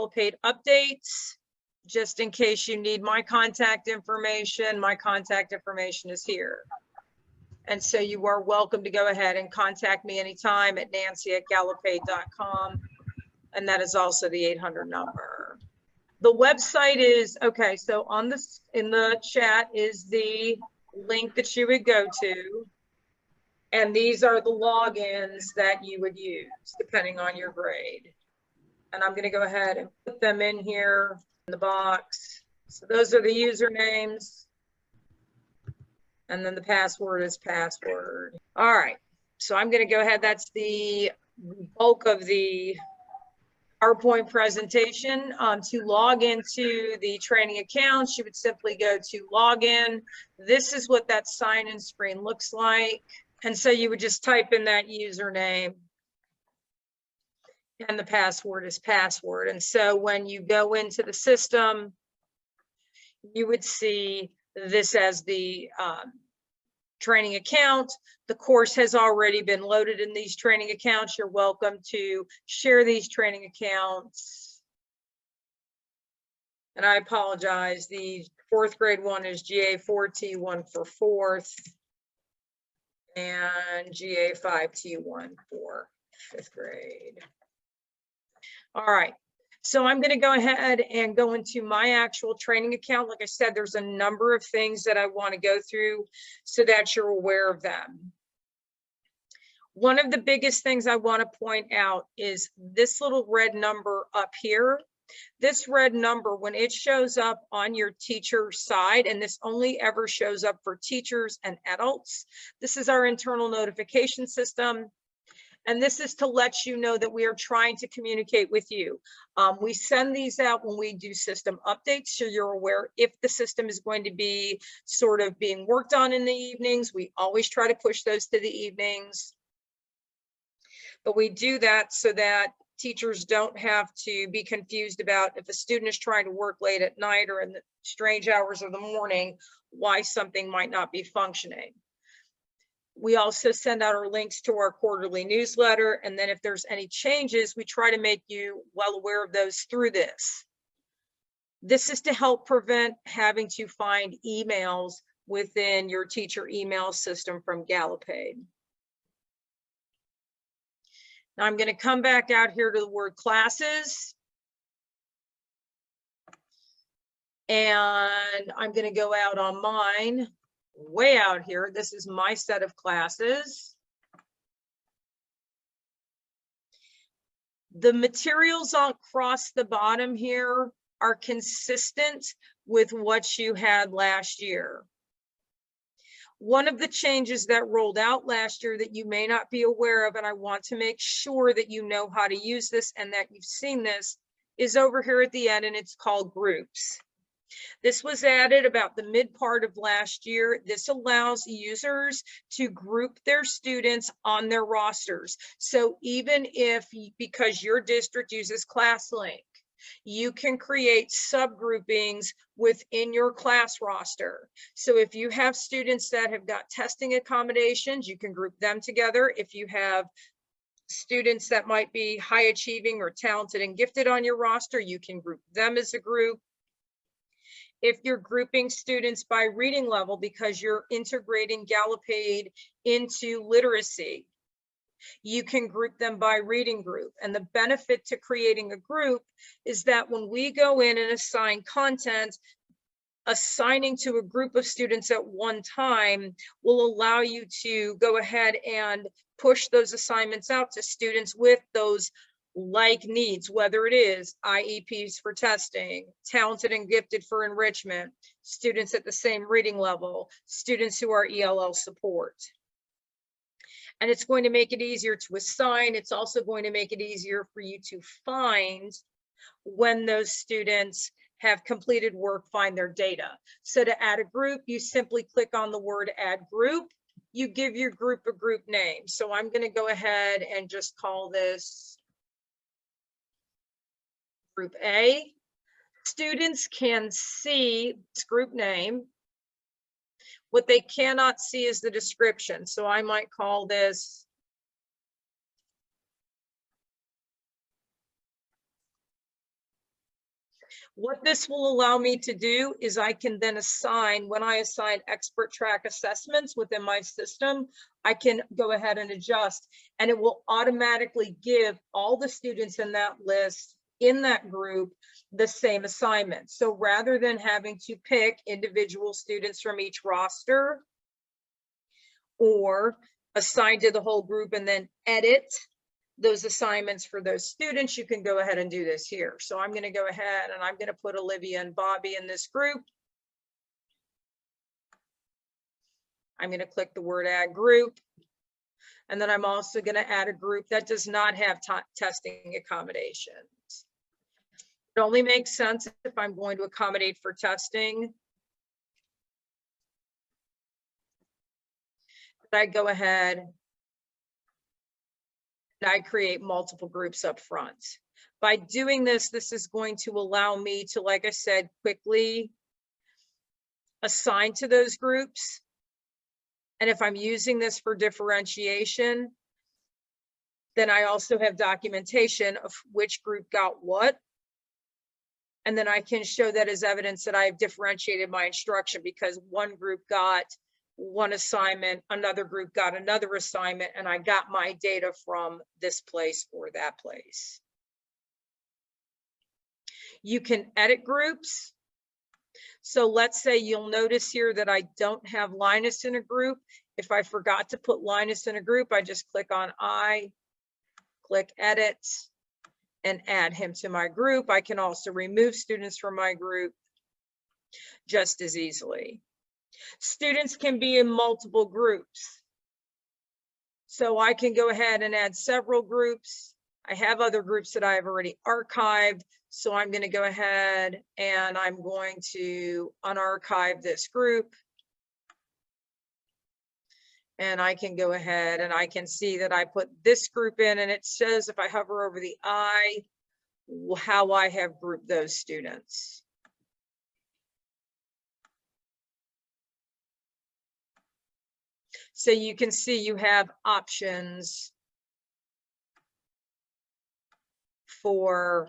Gallopade Updates. Just in case you need my contact information is here. And so you are welcome to go ahead and contact me anytime at nancy@gallopade.com. And that is also the 800 number. The website is, okay, so on this, in the chat is the link that you would go to. And these are the logins that you would use depending on your grade. And I'm going to go ahead and put them in here in the box. So those are the usernames. And then the password is password. All right. So I'm going to go ahead. That's the bulk of the PowerPoint presentation. To log into the training accounts, you would simply go to login. This is what that sign-in screen looks like. And so you would just type in that username. And the password is password. And so when you go into the system, you would see this as the training account. The course has already been loaded in these training accounts. You're welcome to share these training accounts. And I apologize. The 4th grade one is GA4T1 for 4th and GA5T1 for 5th grade. All right, so I'm going to go ahead and go into my actual training account. Like I said, there's a number of things that I want to go through so that you're aware of them. One of the biggest things I want to point out is this little red number up here. This red number, when it shows up on your teacher side, and this only ever shows up for teachers and adults, this is our internal notification system. And this is to let you know that we are trying to communicate with you. We send these out when we do system updates, so you're aware if the system is going to be sort of being worked on in the evenings. We always try to push those to the evenings. But we do that so that teachers don't have to be confused about if a student is trying to work late at night or in the strange hours of the morning, why something might not be functioning. We also send out our links to our quarterly newsletter. And then if there's any changes, we try to make you well aware of those through this. This is to help prevent having to find emails within your teacher email system from Gallopade. Now I'm going to come back out here to the word classes. And I'm going to go out on mine. Way out here, this is my set of classes. The materials across the bottom here are consistent with what you had last year. One of the changes that rolled out last year that you may not be aware of, and I want to make sure that you know how to use this and that you've seen this, is over here at the end, and it's called groups. This was added about the mid part of last year. This allows users to group their students on their rosters. So even if, because your district uses ClassLink, you can create subgroupings within your class roster. So if you have students that have got testing accommodations, you can group them together. If you have students that might be high achieving or talented and gifted on your roster, you can group them as a group. If you're grouping students by reading level because you're integrating Gallopade into literacy, you can group them by reading group. And the benefit to creating a group is that when we go in and assign content, assigning to a group of students at one time will allow you to go ahead and push those assignments out to students with those like needs, whether it is IEPs for testing, talented and gifted for enrichment, students at the same reading level, students who are ELL support. And it's going to make it easier to assign. It's also going to make it easier for you to find when those students have completed work, find their data. So to add a group, you simply click on the word add group. You give your group a group name. So I'm going to go ahead and just call this Group A. Students can see this group name. What they cannot see is the description. So I might call this What this will allow me to do is I can then assign, when I assign expert track assessments within my system, I can go ahead and adjust, and it will automatically give all the students in that list, in that group, the same assignment. So rather than having to pick individual students from each roster or assign to the whole group and then edit those assignments for those students, you can go ahead and do this here. So I'm going to go ahead and I'm going to put Olivia and Bobby in this group. I'm going to click the word add group. And then I'm also going to add a group that does not have testing accommodations. It only makes sense if I'm going to accommodate for testing. I go ahead and I create multiple groups up front. By doing this, this is going to allow me to, like I said, quickly assign to those groups. And if I'm using this for differentiation, then I also have documentation of which group got what. And then I can show that as evidence that I've differentiated my instruction, because one group got one assignment, another group got another assignment, and I got my data from this place or that place. You can edit groups. So let's say you'll notice here that I don't have Linus in a group. If I forgot to put Linus in a group, I just click on click edit, and add him to my group. I can also remove students from my group just as easily. Students can be in multiple groups. So I can go ahead and add several groups. I have other groups that I've already archived. So I'm going to go ahead and I'm going to unarchive this group. And I can go ahead and I can see that I put this group in, and it says if I hover over the I, how I have grouped those students. So you can see you have options for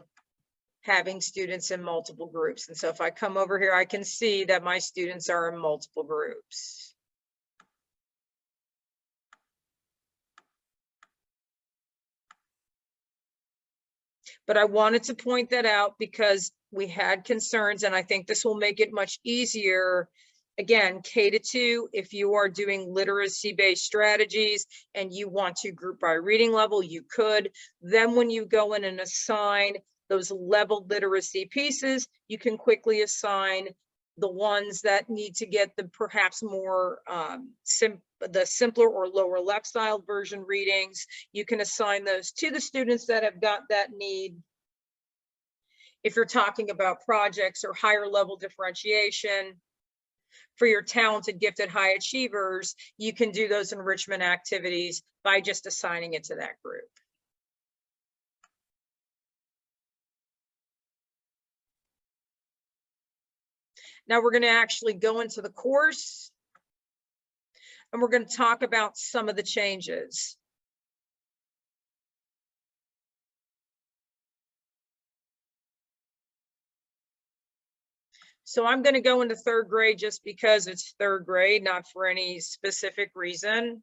having students in multiple groups. And so if I come over here, I can see that my students are in multiple groups. But I wanted to point that out because we had concerns, and I think this will make it much easier. Again, K-2, if you are doing literacy-based strategies and you want to group by reading level, you could. Then when you go in and assign those leveled literacy pieces, you can quickly assign the ones that need to get the perhaps more the simpler or lower left style version readings. You can assign those to the students that have got that need. If you're talking about projects or higher level differentiation for your talented, gifted, high achievers, you can do those enrichment activities by just assigning it to that group. Now we're going to actually go into the course, and we're going to talk about some of the changes. So I'm going to go into third grade just because it's third grade, not for any specific reason.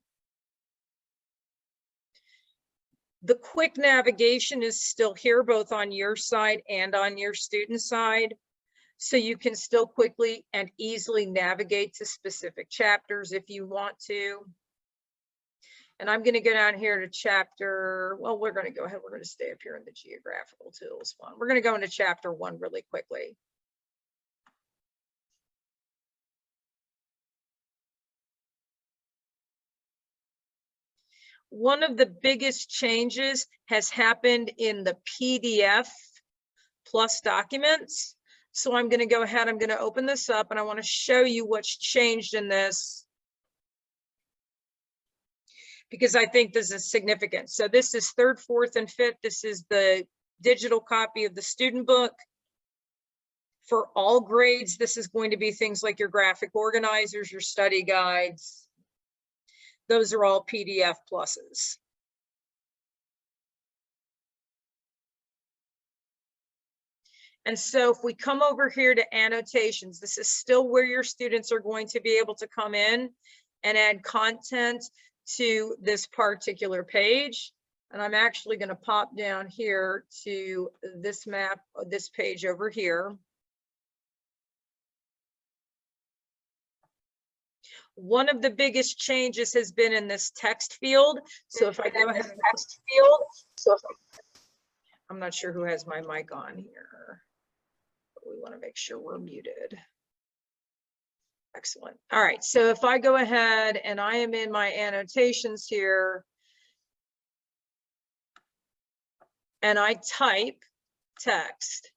The quick navigation is still here, both on your side and on your student side. So you can still quickly and easily navigate to specific chapters if you want to. And I'm going to go down here to chapter, well, we're going to go ahead, we're going to stay up here in the geographical tools one. We're going to go into chapter 1 really quickly. One of the biggest changes has happened in the PDF plus documents. So I'm going to go ahead, I'm going to open this up, and I want to show you what's changed in this, because I think this is significant. So this is 3rd, 4th, and 5th. This is the digital copy of the student book. For all grades, this is going to be things like your graphic organizers, your study guides. Those are all PDF pluses. And so if we come over here to annotations, this is still where your students are going to be able to come in and add content to this particular page. And I'm actually going to pop down here to this map, this page over here. One of the biggest changes has been in this text field. So if I go ahead, text field. I'm not sure who has my mic on here. But we want to make sure we're muted. Excellent. All right. So if I go ahead and I am in my annotations here and I type text,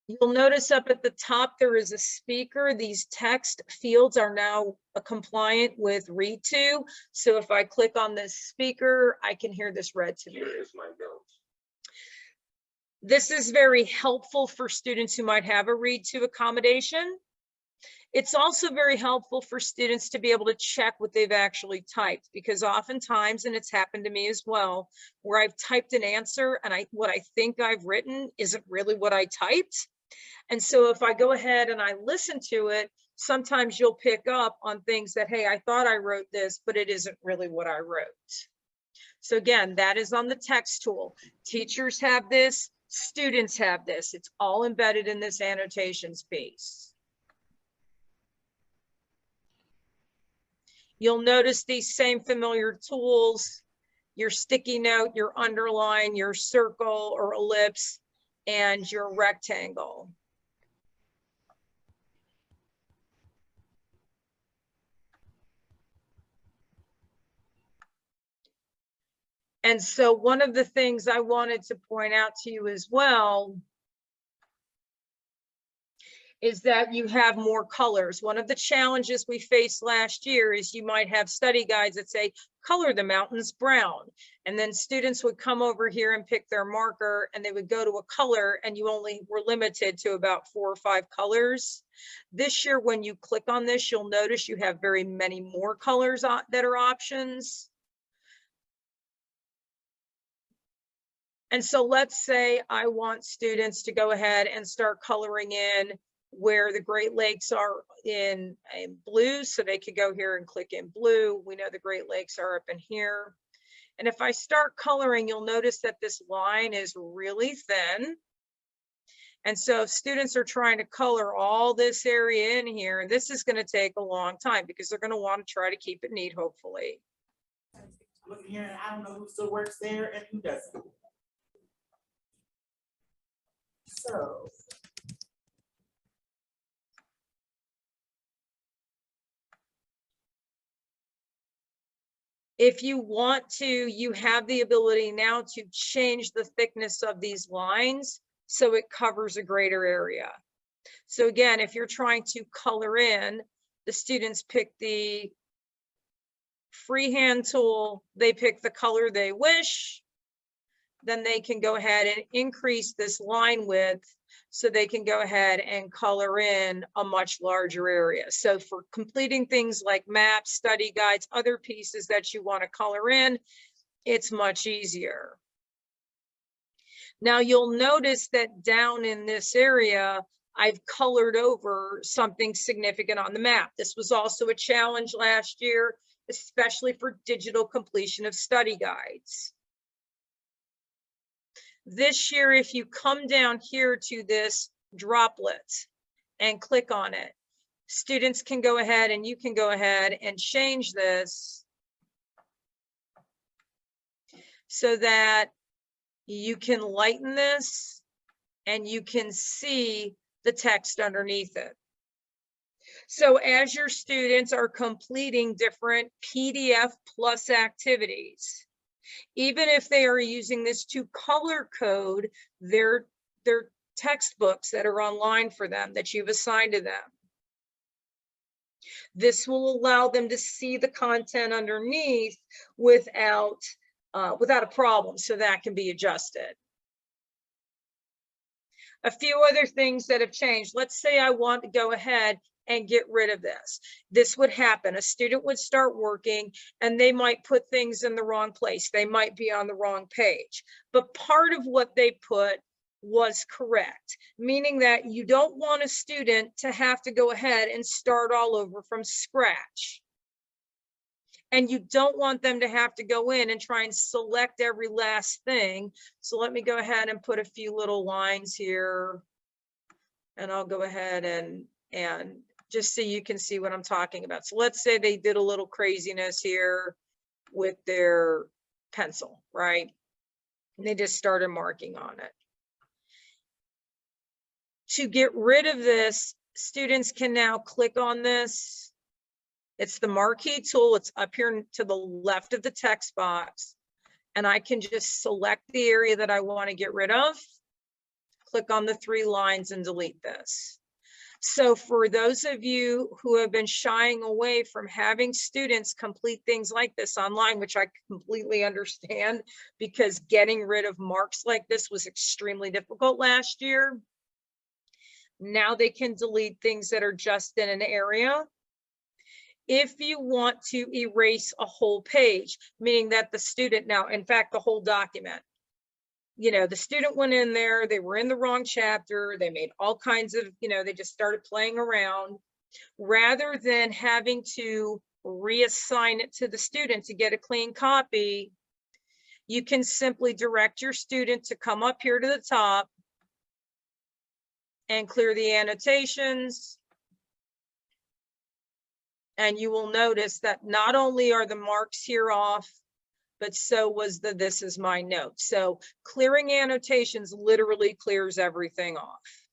you'll notice up at the top there is a speaker. These text fields are now compliant with read to. So if I click on this speaker, I can hear this read to me. This is very helpful for students who might have a read to accommodation. It's also very helpful for students to be able to check what they've actually typed, because oftentimes, and it's happened to me as well, where I've typed an answer and what I think I've written isn't really what I typed. And so if I go ahead and I listen to it, sometimes you'll pick up on things that, hey, I thought I wrote this, but it isn't really what I wrote. So again, that is on the text tool. Teachers have this, students have this. It's all embedded in this annotations piece. You'll notice these same familiar tools, your sticky note, your underline, your circle or ellipse, and your rectangle. And so one of the things I wanted to point out to you as well is that you have more colors. One of the challenges we faced last year is you might have study guides that say, color the mountains brown. And then students would come over here and pick their marker and they would go to a color and you only were limited to about 4 or 5 colors. This year, when you click on this, you'll notice you have very many more colors that are options. And so let's say I want students to go ahead and start coloring in where the Great Lakes are in blue. So they could go here and click in blue. We know the Great Lakes are up in here. And if I start coloring, you'll notice that this line is really thin. And so if students are trying to color all this area in here, this is going to take a long time because they're going to want to try to keep it neat, hopefully. Look here, and I don't know who still works there and who doesn't. So. If you want to, you have the ability now to change the thickness of these lines so it covers a greater area. So again, if you're trying to color in, the students pick the freehand tool, they pick the color they wish, then they can go ahead and increase this line width so they can go ahead and color in a much larger area. So for completing things like maps, study guides, other pieces that you want to color in, it's much easier. Now you'll notice that down in this area, I've colored over something significant on the map. This was also a challenge last year, especially for digital completion of study guides. This year, if you come down here to this droplet and click on it, students can go ahead and you can go ahead and change this so that you can lighten this and you can see the text underneath it. So as your students are completing different PDF plus activities, even if they are using this to color code their textbooks that are online for them, that you've assigned to them, this will allow them to see the content underneath without a problem, so that can be adjusted. A few other things that have changed. Let's say I want to go ahead and get rid of this. This would happen. A student would start working and they might put things in the wrong place. They might be on the wrong page, but part of what they put was correct, meaning that you don't want a student to have to go ahead and start all over from scratch. And you don't want them to have to go in and try and select every last thing. So let me go ahead and put a few little lines here. And I'll go ahead and just so you can see what I'm talking about. So let's say they did a little craziness here with their pencil, right? And they just started marking on it. To get rid of this, students can now click on this. It's the marquee tool. It's up here to the left of the text box. And I can just select the area that I want to get rid of, click on the 3 lines and delete this. So for those of you who have been shying away from having students complete things like this online, which I completely understand because getting rid of marks like this was extremely difficult last year. Now they can delete things that are just in an area. If you want to erase a whole page, meaning that the student now, in fact, the whole document, you know, the student went in there, they were in the wrong chapter, they made all kinds of, you know, they just started playing around. Rather than having to reassign it to the student to get a clean copy, you can simply direct your student to come up here to the top and clear the annotations. And you will notice that not only are the marks here off, but so was the "this is my note." So clearing annotations literally clears everything off.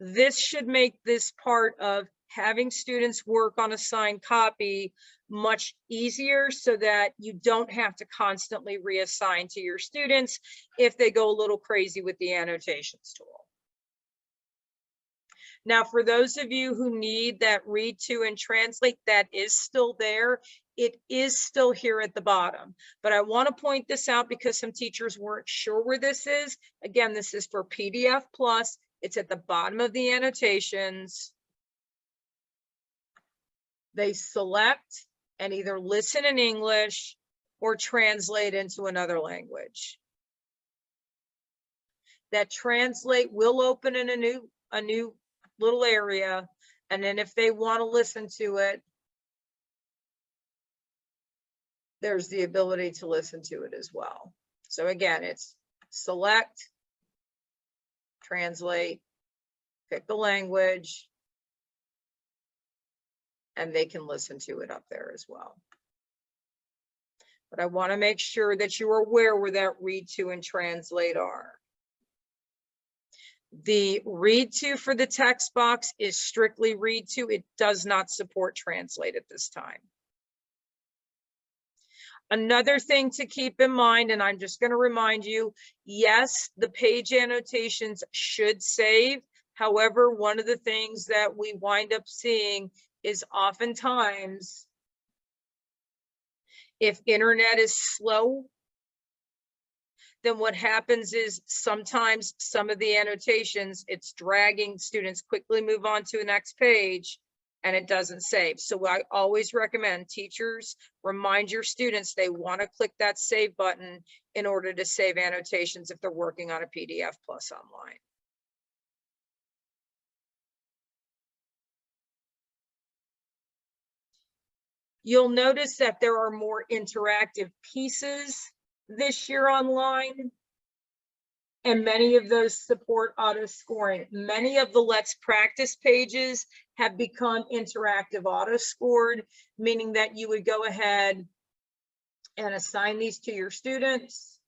This should make this part of having students work on assigned copy much easier so that you don't have to constantly reassign to your students if they go a little crazy with the annotations tool. Now, for those of you who need that read to and translate, that is still there. It is still here at the bottom, but I want to point this out because some teachers weren't sure where this is. Again, this is for PDF Plus. It's at the bottom of the annotations. They select and either listen in English or translate into another language. That translate will open in a new little area, and then if they want to listen to it, there's the ability to listen to it as well. So again, it's select, translate, pick the language, and they can listen to it up there as well. But I want to make sure that you are aware where that read to and translate are. The read to for the text box is strictly read to. It does not support translate at this time. Another thing to keep in mind, and I'm just going to remind you, yes, the page annotations should save. However, one of the things that we wind up seeing is oftentimes if internet is slow, then what happens is sometimes some of the annotations, it's dragging, students quickly move on to the next page and it doesn't save. So I always recommend teachers remind your students they want to click that save button in order to save annotations if they're working on a PDF Plus online. You'll notice that there are more interactive pieces this year online, and many of those support auto scoring. Many of the Let's Practice pages have become interactive auto scored, meaning that you would go ahead and assign these to your students.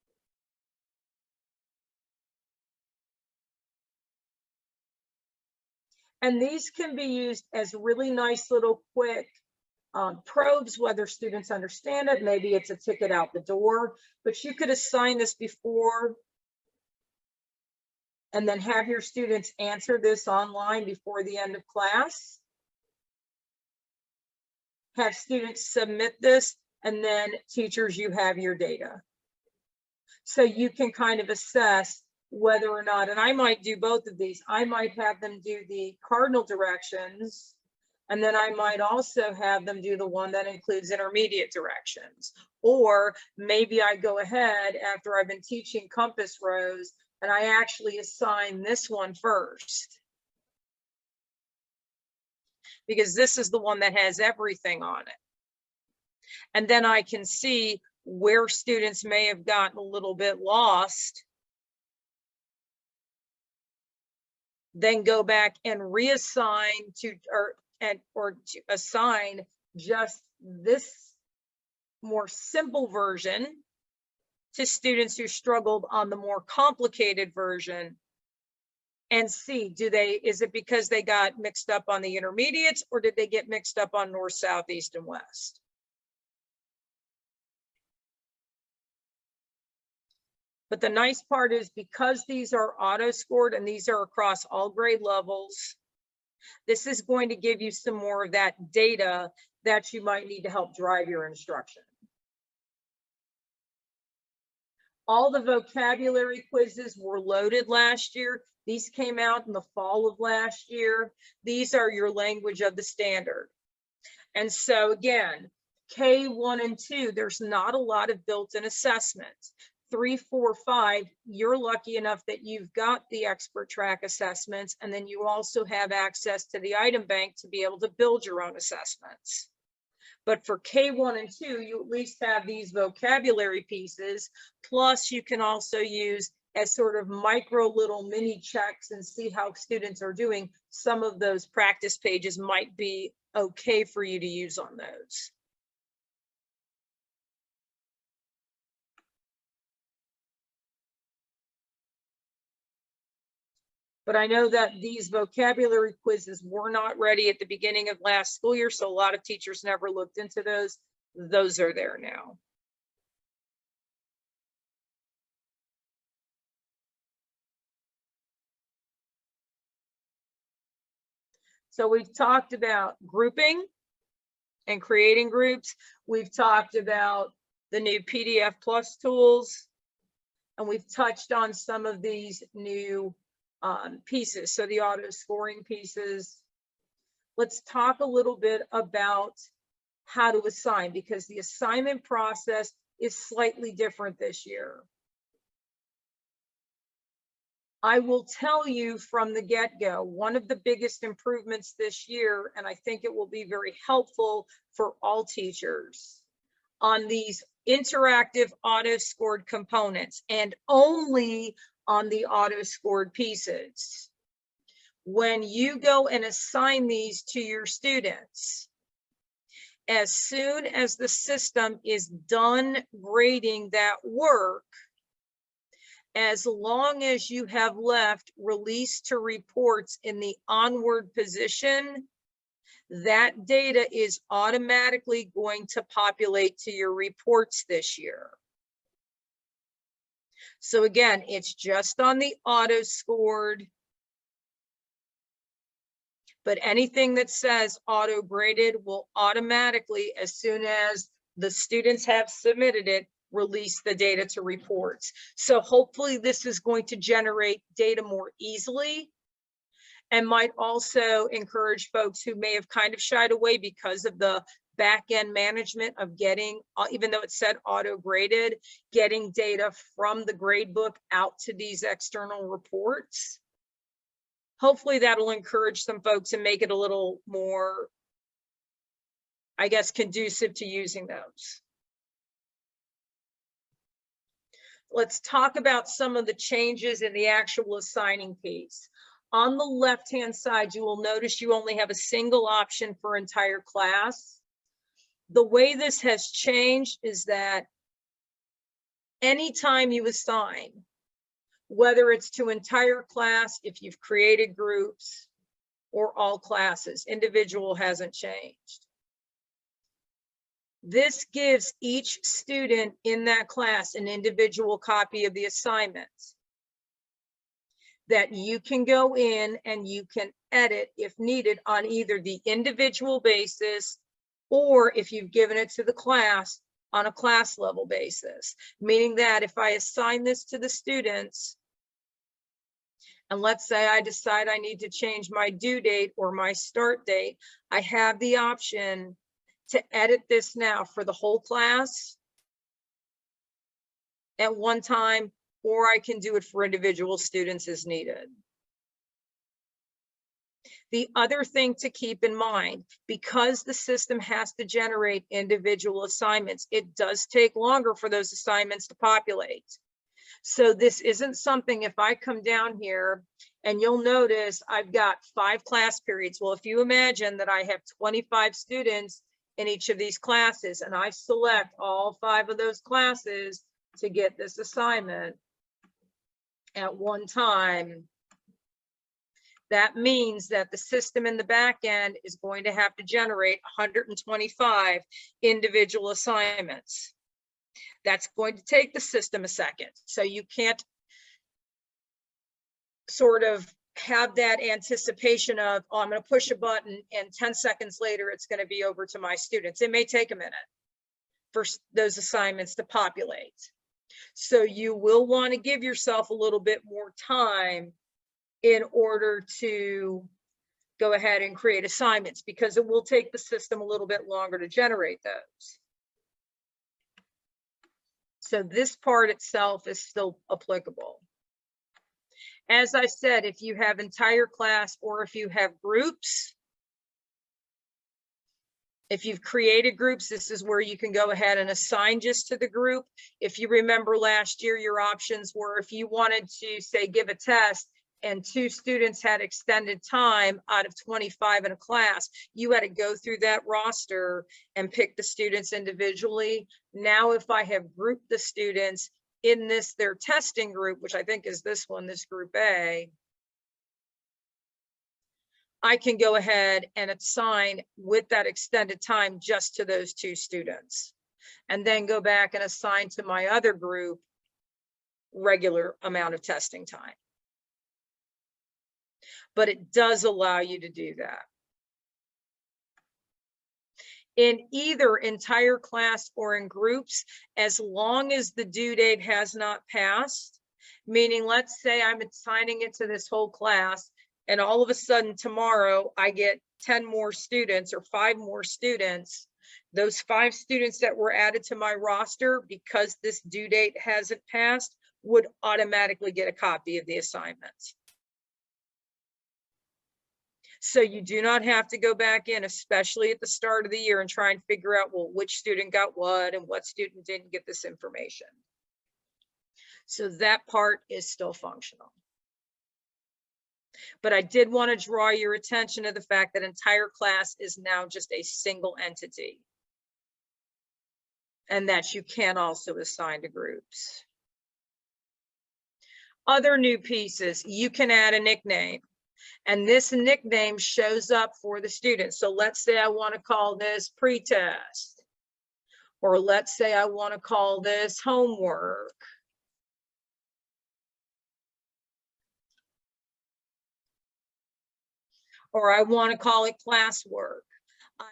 And these can be used as really nice little quick probes, whether students understand it. Maybe it's a ticket out the door, but you could assign this before and then have your students answer this online before the end of class. Have students submit this, and then teachers, you have your data. So you can kind of assess whether or not, and I might do both of these. I might have them do the cardinal directions, and then I might also have them do the one that includes intermediate directions. Or maybe I go ahead after I've been teaching compass rose and I actually assign this one first, because this is the one that has everything on it. And then I can see where students may have gotten a little bit lost, then go back and reassign to, or to assign just this more simple version to students who struggled on the more complicated version, and see, is it because they got mixed up on the intermediates, or did they get mixed up on north, south, east, and west? But the nice part is, because these are auto scored and these are across all grade levels, this is going to give you some more of that data that you might need to help drive your instruction. All the vocabulary quizzes were loaded last year. These came out in the fall of last year. These are your language of the standard. And so again, K1 and 2, there's not a lot of built-in assessments. 3, 4, 5, you're lucky enough that you've got the expert track assessments, and then you also have access to the item bank to be able to build your own assessments. But for K1 and 2, you at least have these vocabulary pieces, plus you can also use as sort of micro little mini checks and see how students are doing. Some of those practice pages might be okay for you to use on those. But I know that these vocabulary quizzes were not ready at the beginning of last school year, so a lot of teachers never looked into those. Those are there now. So we've talked about grouping and creating groups. We've talked about the new PDF Plus tools, and we've touched on some of these new pieces. So the auto scoring pieces. Let's talk a little bit about how to assign, because the assignment process is slightly different this year. I will tell you from the get-go, one of the biggest improvements this year, and I think it will be very helpful for all teachers, on these interactive auto-scored components, and only on the auto-scored pieces. When you go and assign these to your students, as soon as the system is done grading that work, as long as you have left release to reports in the onward position, that data is automatically going to populate to your reports this year. So again, it's just on the auto scored, but anything that says auto graded will automatically, as soon as the students have submitted it, release the data to reports. So hopefully this is going to generate data more easily, and might also encourage folks who may have kind of shied away because of the back end management of getting, even though it said auto graded, getting data from the grade book out to these external reports. Hopefully that'll encourage some folks and make it a little more, I guess, conducive to using those. Let's talk about some of the changes in the actual assigning piece. On the left-hand side, you will notice you only have a single option for entire class. The way this has changed is that anytime you assign, whether it's to entire class, if you've created groups, or all classes, individual hasn't changed. This gives each student in that class an individual copy of the assignments that you can go in and you can edit if needed on either the individual basis, or if you've given it to the class, on a class level basis. Meaning that if I assign this to the students, And let's say I decide I need to change my due date or my start date, I have the option to edit this now for the whole class at one time, or I can do it for individual students as needed. The other thing to keep in mind, because the system has to generate individual assignments, it does take longer for those assignments to populate. So this isn't something, if I come down here and you'll notice I've got 5 class periods. Well, if you imagine that I have 25 students in each of these classes and I select all 5 of those classes to get this assignment at one time, that means that the system in the back end is going to have to generate 125 individual assignments. That's going to take the system a second. So you can't sort of have that anticipation of, oh, I'm going to push a button and 10 seconds later, it's going to be over to my students. It may take a minute for those assignments to populate. So you will want to give yourself a little bit more time in order to go ahead and create assignments, because it will take the system a little bit longer to generate those. So this part itself is still applicable. As I said, if you have entire class or if you have groups, if you've created groups, this is where you can go ahead and assign just to the group. If you remember last year, your options were, if you wanted to say give a test and 2 students had extended time out of 25 in a class, you had to go through that roster and pick the students individually. Now, if I have grouped the students in their testing group, which I think is this one, this group A, I can go ahead and assign with that extended time just to those 2 students, and then go back and assign to my other group regular amount of testing time. But it does allow you to do that. In either entire class or in groups, as long as the due date has not passed, meaning let's say I'm assigning it to this whole class and all of a sudden tomorrow I get 10 more students or 5 more students, those 5 students that were added to my roster because this due date hasn't passed would automatically get a copy of the assignment. So you do not have to go back in, especially at the start of the year, and try and figure out, well, which student got what and what student didn't get this information. So that part is still functional. But I did want to draw your attention to the fact that entire class is now just a single entity, and that you can also assign to groups. Other new pieces, you can add a nickname. And this nickname shows up for the student. So let's say I want to call this pretest, or let's say I want to call this homework. Or I want to call it classwork.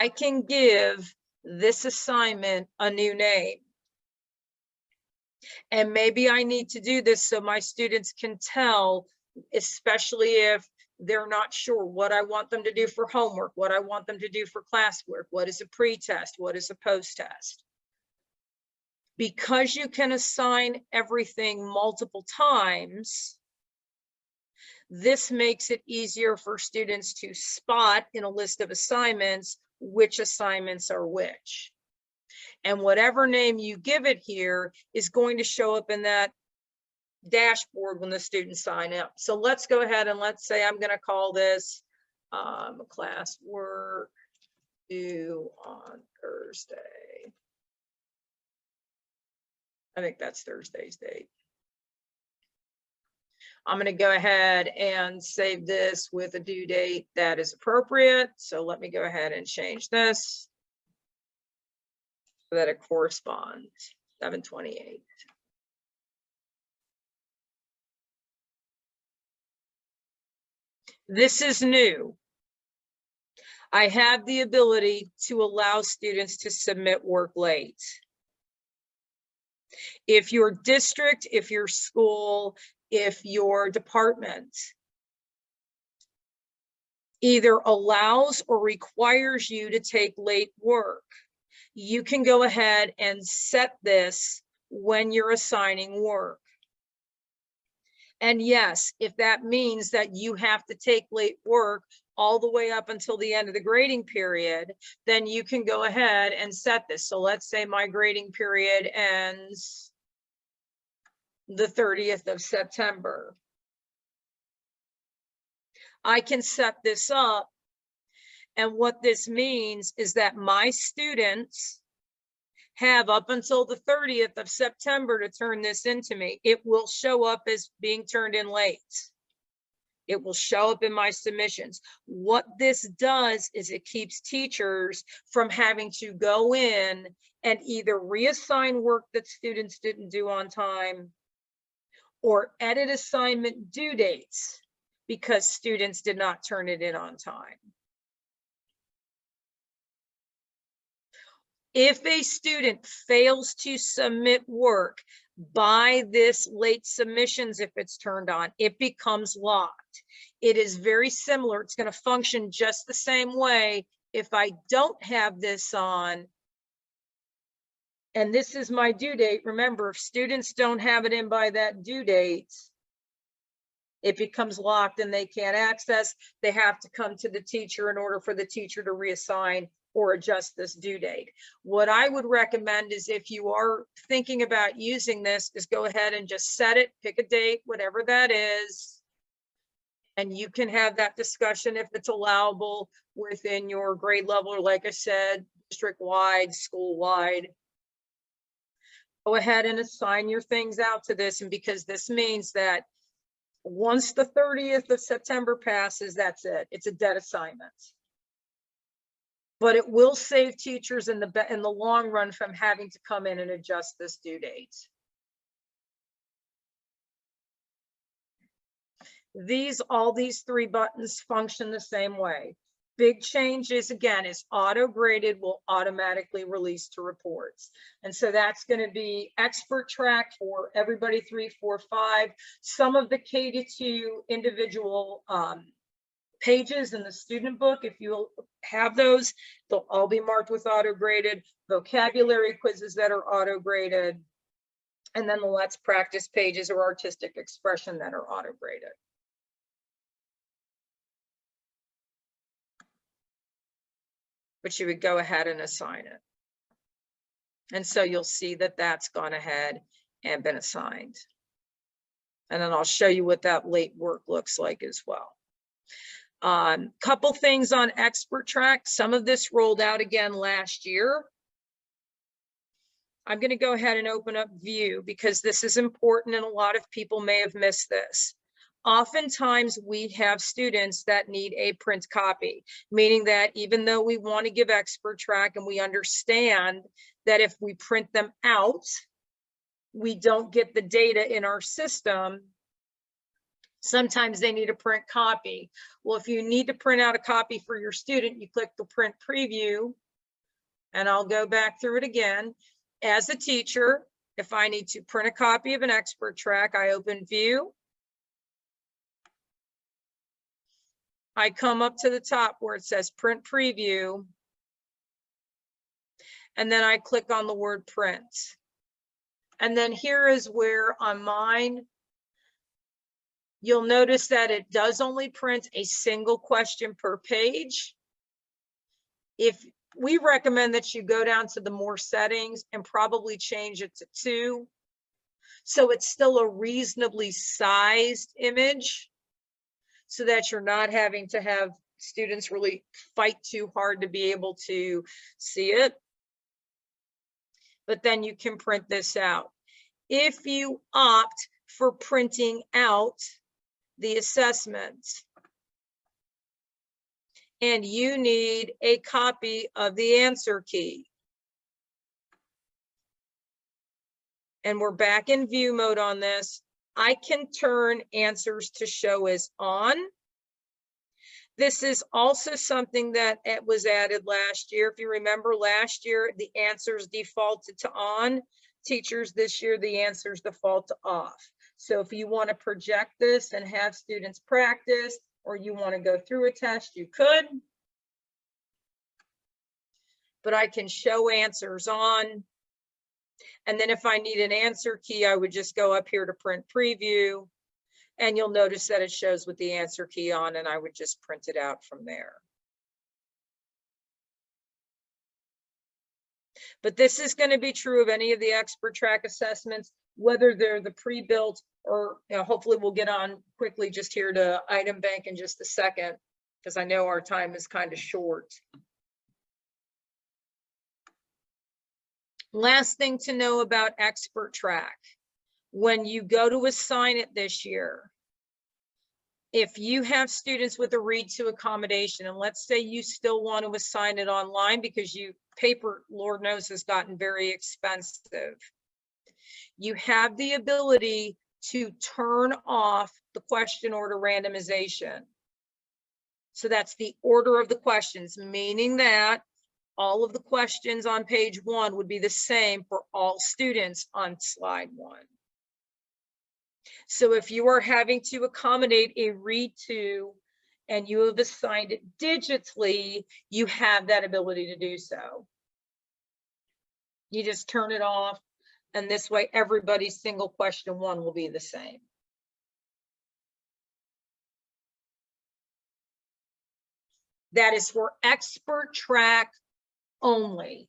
I can give this assignment a new name. And maybe I need to do this so my students can tell, especially if they're not sure what I want them to do for homework, what I want them to do for classwork, what is a pre-test, what is a post-test. Because you can assign everything multiple times, this makes it easier for students to spot in a list of assignments which assignments are which. And whatever name you give it here is going to show up in that dashboard when the students sign up. So let's go ahead and let's say I'm going to call this classwork due on Thursday. I think that's Thursday's date. I'm going to go ahead and save this with a due date that is appropriate. So let me go ahead and change this so that it corresponds, 7/28. This is new. I have the ability to allow students to submit work late. If your district, if your school, if your department either allows or requires you to take late work. You can go ahead and set this when you're assigning work. And yes, if that means that you have to take late work all the way up until the end of the grading period, then you can go ahead and set this. So let's say my grading period ends the 30th of September. I can set this up. And what this means is that my students have up until the 30th of September to turn this into me. It will show up as being turned in late. It will show up in my submissions. What this does is it keeps teachers from having to go in and either reassign work that students didn't do on time or edit assignment due dates because students did not turn it in on time. If a student fails to submit work by this late submissions, if it's turned on, it becomes locked. It is very similar. It's going to function just the same way if I don't have this on. And this is my due date. Remember, if students don't have it in by that due date, it becomes locked and they can't access. They have to come to the teacher in order for the teacher to reassign or adjust this due date. What I would recommend is if you are thinking about using this, is go ahead and just set it, pick a date, whatever that is. And you can have that discussion if it's allowable within your grade level, or like I said, district-wide, school-wide. Go ahead and assign your things out to this. And because this means that once the 30th of September passes, that's it. It's a dead assignment. But it will save teachers in the long run from having to come in and adjust this due date. All these three buttons function the same way. Big changes again is auto graded will automatically release to reports. And so that's going to be expert track for everybody 3, 4, 5. Some of the K-2 individual pages in the student book, if you have those, they'll all be marked with auto graded. Vocabulary quizzes that are auto graded, and then the let's practice pages or artistic expression that are auto graded. But you would go ahead and assign it. And so you'll see that that's gone ahead and been assigned. And then I'll show you what that late work looks like as well. Couple things on expert track. Some of this rolled out again last year. I'm going to go ahead and open up view because this is important and a lot of people may have missed this. Oftentimes we have students that need a print copy, meaning that even though we want to give expert track and we understand that if we print them out, we don't get the data in our system. Sometimes they need a print copy. Well, if you need to print out a copy for your student, you click the print preview, and I'll go back through it again. As a teacher, if I need to print a copy of an expert track, I open view. I come up to the top where it says print preview, and then I click on the word print. And then here is where on mine, you'll notice that it does only print a single question per page. If we recommend that you go down to the more settings and probably change it to 2. So it's still a reasonably sized image so that you're not having to have students really fight too hard to be able to see it. But then you can print this out. If you opt for printing out the assessments and you need a copy of the answer key, and we're back in view mode on this, I can turn answers to show as on. This is also something that was added last year. If you remember last year, the answers defaulted to on. Teachers this year, the answers default to off. So if you want to project this and have students practice, or you want to go through a test, you could. But I can show answers on. And then if I need an answer key, I would just go up here to print preview. And you'll notice that it shows with the answer key on, and I would just print it out from there. But this is going to be true of any of the expert track assessments, whether they're the pre-built or, you know, hopefully we'll get on quickly just here to item bank in just a second, because I know our time is kind of short. Last thing to know about expert track. When you go to assign it this year, if you have students with a read to accommodation, and let's say you still want to assign it online because paper, Lord knows, has gotten very expensive. You have the ability to turn off the question order randomization. So that's the order of the questions, meaning that all of the questions on page 1 would be the same for all students on slide 1. So if you are having to accommodate a read to and you have assigned it digitally, you have that ability to do so. You just turn it off, and this way everybody's single question 1 will be the same. That is for expert track only.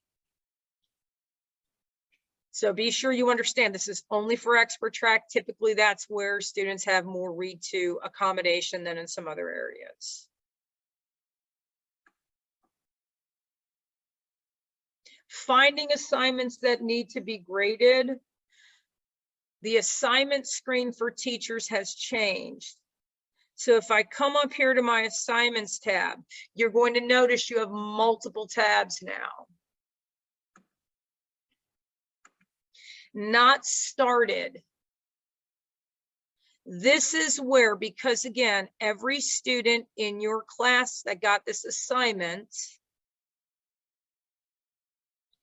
So be sure you understand this is only for expert track. Typically, that's where students have more read to accommodation than in some other areas. Finding assignments that need to be graded. The assignment screen for teachers has changed. So if I come up here to my assignments tab, you're going to notice you have multiple tabs now. Not started. This is where, because again, every student in your class that got this assignment,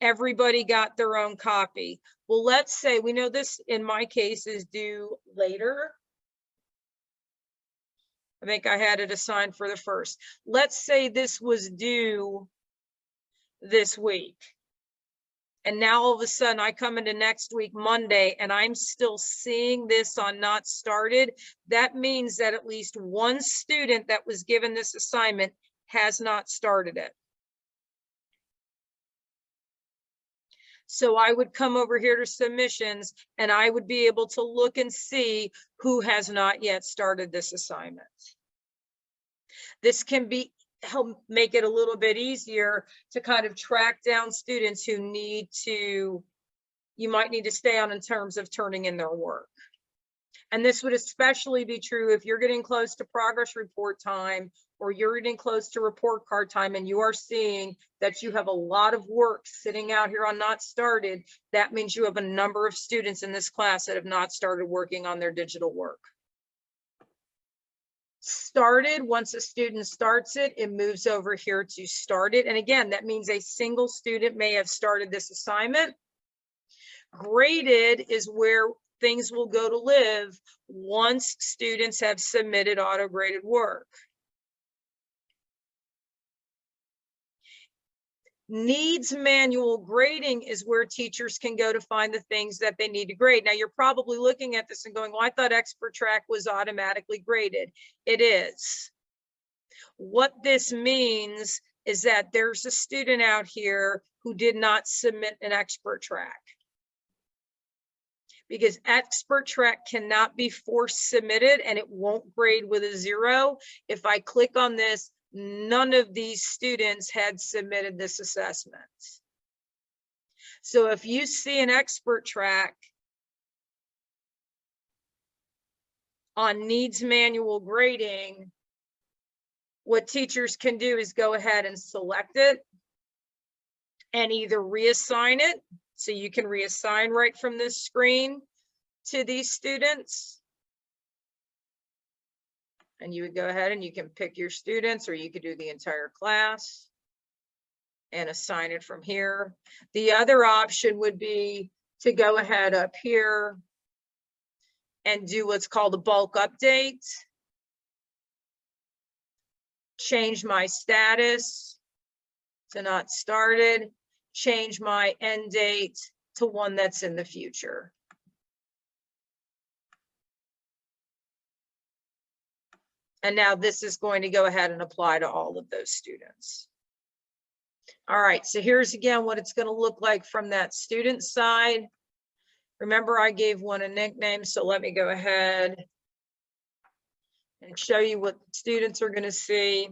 everybody got their own copy. Well, let's say, we know this in my case is due later. I think I had it assigned for the 1st. Let's say this was due this week. And now all of a sudden I come into next week, Monday, and I'm still seeing this on not started. That means that at least one student that was given this assignment has not started it. So I would come over here to submissions and I would be able to look and see who has not yet started this assignment. This can help make it a little bit easier to kind of track down students who you might need to stay on in terms of turning in their work. And this would especially be true if you're getting close to progress report time or you're getting close to report card time and you are seeing that you have a lot of work sitting out here on not started. That means you have a number of students in this class that have not started working on their digital work. Started, once a student starts it, it moves over here to started. And again, that means a single student may have started this assignment. Graded is where things will go to live once students have submitted auto-graded work. Needs manual grading is where teachers can go to find the things that they need to grade. Now, you're probably looking at this and going, well, I thought expert track was automatically graded. It is. What this means is that there's a student out here who did not submit an expert track. Because expert track cannot be force submitted and it won't grade with a 0. If I click on this, none of these students had submitted this assessment. So if you see an expert track on needs manual grading, what teachers can do is go ahead and select it and either reassign it. So you can reassign right from this screen to these students. And you would go ahead and you can pick your students, or you could do the entire class and assign it from here. The other option would be to go ahead up here and do what's called a bulk update. change my status to not started, change my end date to one that's in the future. And now this is going to go ahead and apply to all of those students. All right, so here's again what it's going to look like from that student side. Remember, I gave one a nickname, so let me go ahead and show you what students are going to see.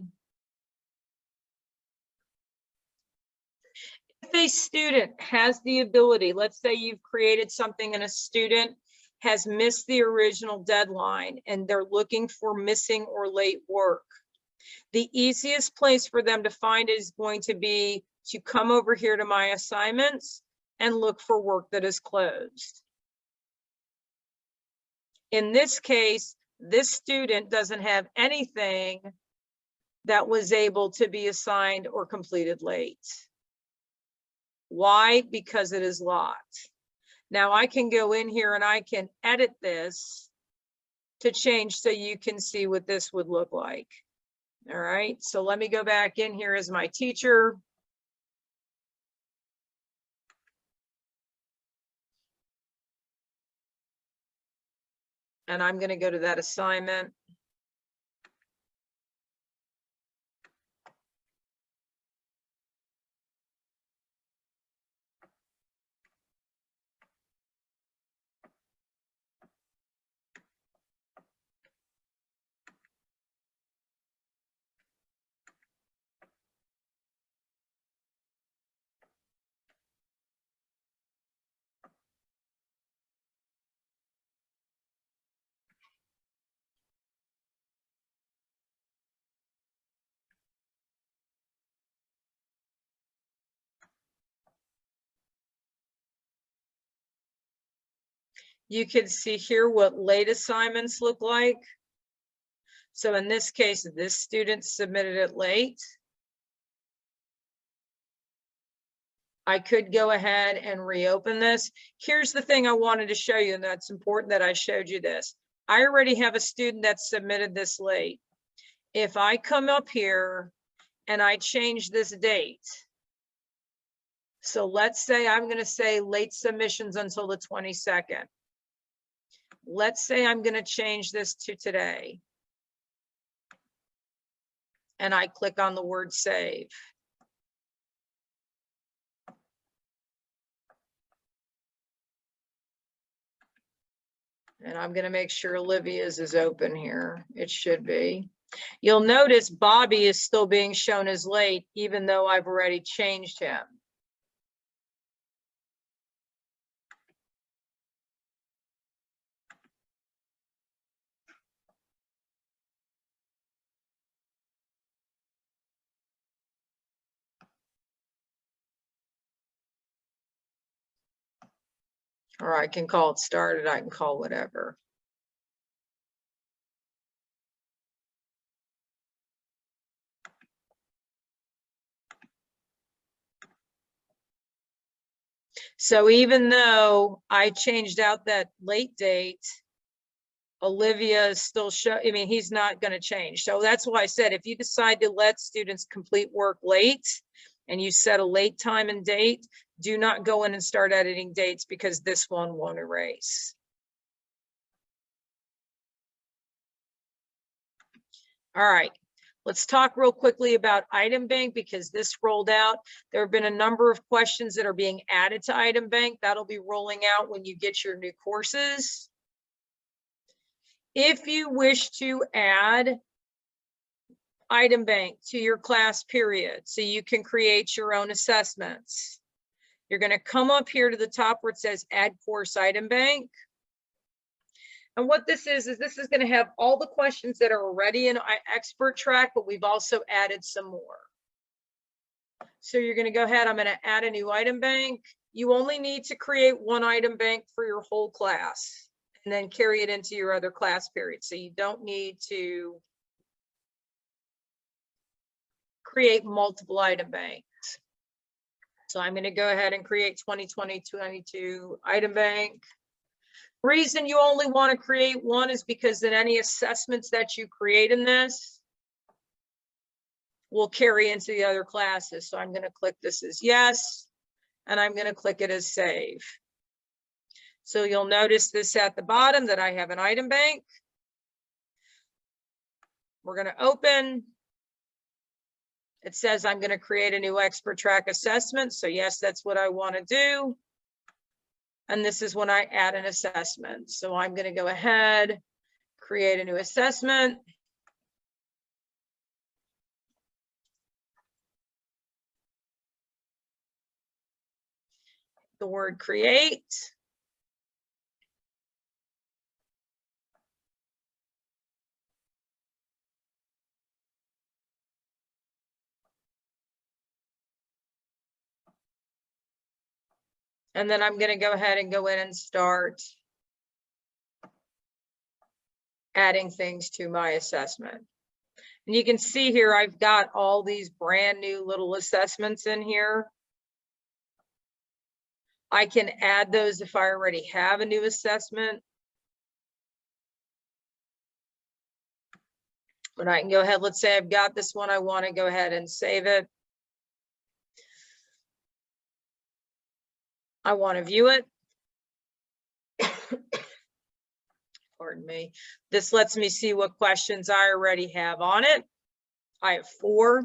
If a student has the ability, let's say you've created something and a student has missed the original deadline and they're looking for missing or late work, the easiest place for them to find is going to be to come over here to my assignments and look for work that is closed. In this case, this student doesn't have anything that was able to be assigned or completed late. Why? Because it is locked. Now I can go in here and I can edit this to change so you can see what this would look like. All right, so let me go back in here as my teacher. And I'm going to go to that assignment. You can see here what late assignments look like. So in this case, this student submitted it late. I could go ahead and reopen this. Here's the thing I wanted to show you, and that's important that I showed you this. I already have a student that submitted this late. If I come up here and I change this date, so let's say I'm going to say late submissions until the 22nd. Let's say I'm going to change this to today. And I click on the word save. And I'm going to make sure Olivia's is open here. It should be. You'll notice Bobby is still being shown as late, even though I've already changed him. Or I can call it started, I can call whatever. So even though I changed out that late date, Olivia is still I mean, he's not going to change. So that's why I said, if you decide to let students complete work late and you set a late time and date, do not go in and start editing dates because this one won't erase. All right. Let's talk real quickly about Item Bank because this rolled out. There have been a number of questions that are being added to Item Bank. That'll be rolling out when you get your new courses. If you wish to add Item Bank to your class period so you can create your own assessments, you're going to come up here to the top where it says Add Course Item Bank. And what this is this is going to have all the questions that are already in Expert Track, but we've also added some more. So you're going to go ahead, I'm going to add a new item bank. You only need to create one item bank for your whole class and then carry it into your other class period. So you don't need to create multiple item banks. So I'm going to go ahead and create 2020-22 item bank. Reason you only want to create one is because in any assessments that you create in this, will carry into the other classes. So I'm going to click this as yes, and I'm going to click it as save. So you'll notice this at the bottom that I have an item bank. We're going to open. It says I'm going to create a new expert track assessment. So yes, that's what I want to do. And this is when I add an assessment. So I'm going to go ahead, create a new assessment. The word create. And then I'm going to go ahead and go in and start adding things to my assessment. And you can see here, I've got all these brand new little assessments in here. I can add those if I already have a new assessment. But I can go ahead, let's say I've got this one, I want to go ahead and save it. I want to view it. Pardon me. This lets me see what questions I already have on it. I have 4.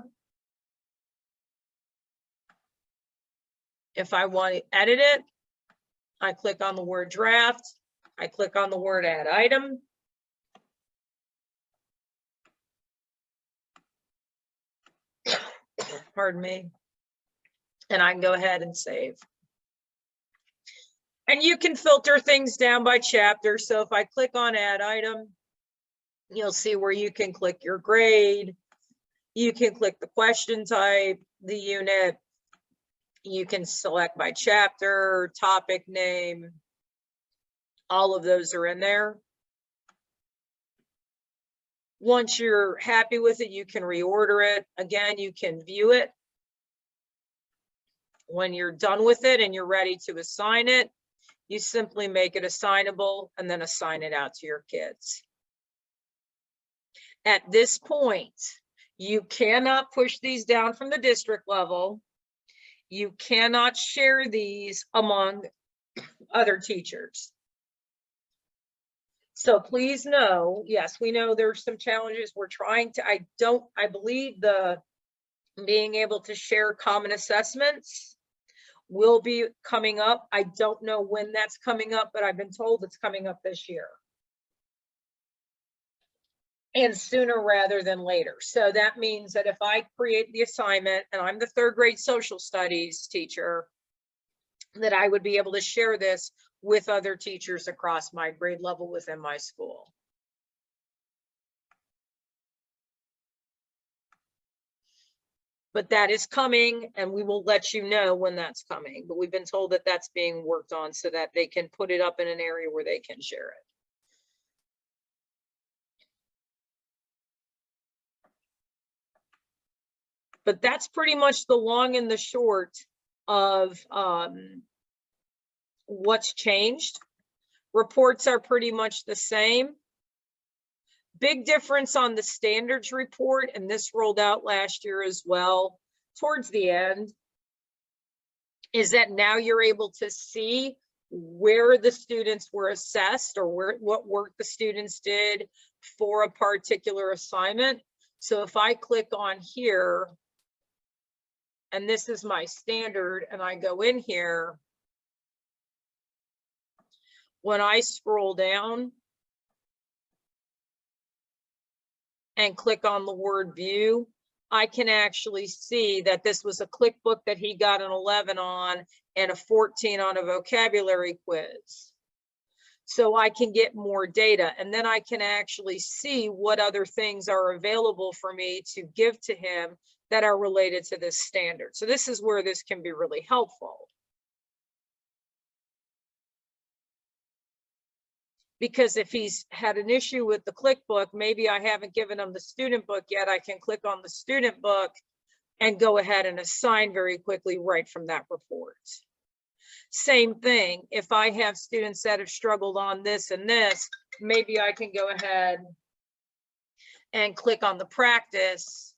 If I want to edit it, I click on the word draft. I click on the word add item. Pardon me. And I can go ahead and save. And you can filter things down by chapter. So if I click on add item, you'll see where you can click your grade. You can click the question type, the unit. You can select by chapter, topic name. All of those are in there. Once you're happy with it, you can reorder it. Again, you can view it. When you're done with it and you're ready to assign it, you simply make it assignable and then assign it out to your kids. At this point, you cannot push these down from the district level. You cannot share these among other teachers. So please know, yes, we know there's some challenges. We're trying to, I believe the being able to share common assessments will be coming up. I don't know when that's coming up, but I've been told it's coming up this year. And sooner rather than later. So that means that if I create the assignment and I'm the 3rd grade social studies teacher, that I would be able to share this with other teachers across my grade level within my school. But that is coming, and we will let you know when that's coming. But we've been told that that's being worked on so that they can put it up in an area where they can share it. But that's pretty much the long and the short of what's changed. Reports are pretty much the same. Big difference on the standards report, and this rolled out last year as well, towards the end, is that now you're able to see where the students were assessed or what work the students did for a particular assignment. So if I click on here, and this is my standard, and I go in here, when I scroll down and click on the word view, I can actually see that this was a ClickBook that he got an 11 on and a 14 on a vocabulary quiz. So I can get more data, and then I can actually see what other things are available for me to give to him that are related to this standard. So this is where this can be really helpful. Because if he's had an issue with the ClickBook, maybe I haven't given him the student book yet, I can click on the student book and go ahead and assign very quickly right from that report. Same thing, if I have students that have struggled on this and this, maybe I can go ahead and click on the practice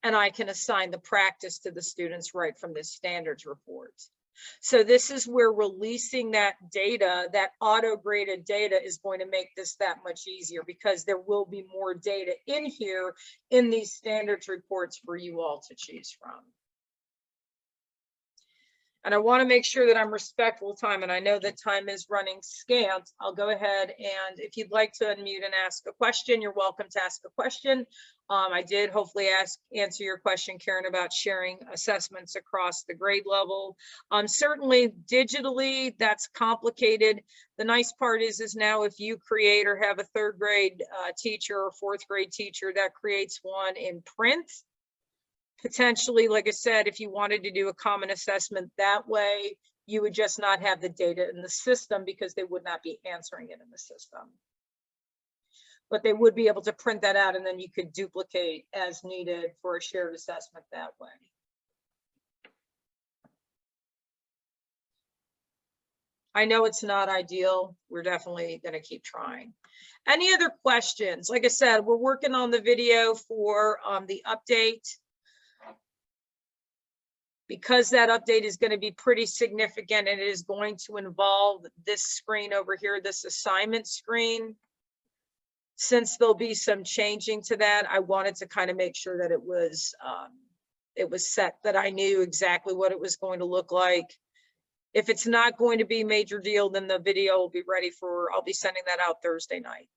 and I can assign the practice to the students right from this standards report. So this is where releasing that data, that auto-graded data, is going to make this that much easier, because there will be more data in here in these standards reports for you all to choose from. And I want to make sure that I'm respectful of time, and I know that time is running scant. I'll go ahead, and if you'd like to unmute and ask a question, you're welcome to ask a question. I did hopefully answer your question, Karen, about sharing assessments across the grade level. Certainly digitally, that's complicated. The nice part is now if you create or have a third grade teacher or fourth grade teacher that creates one in print, potentially, like I said, if you wanted to do a common assessment that way, you would just not have the data in the system because they would not be answering it in the system. But they would be able to print that out, and then you could duplicate as needed for a shared assessment that way. I know it's not ideal. We're definitely going to keep trying. Any other questions? Like I said, we're working on the video for the update. Because that update is going to be pretty significant, and it is going to involve this screen over here, this assignment screen. Since there'll be some changing to that, I wanted to kind of make sure that it was set, that I knew exactly what it was going to look like. If it's not going to be a major deal, then the video will be ready for, I'll be sending that out Thursday night.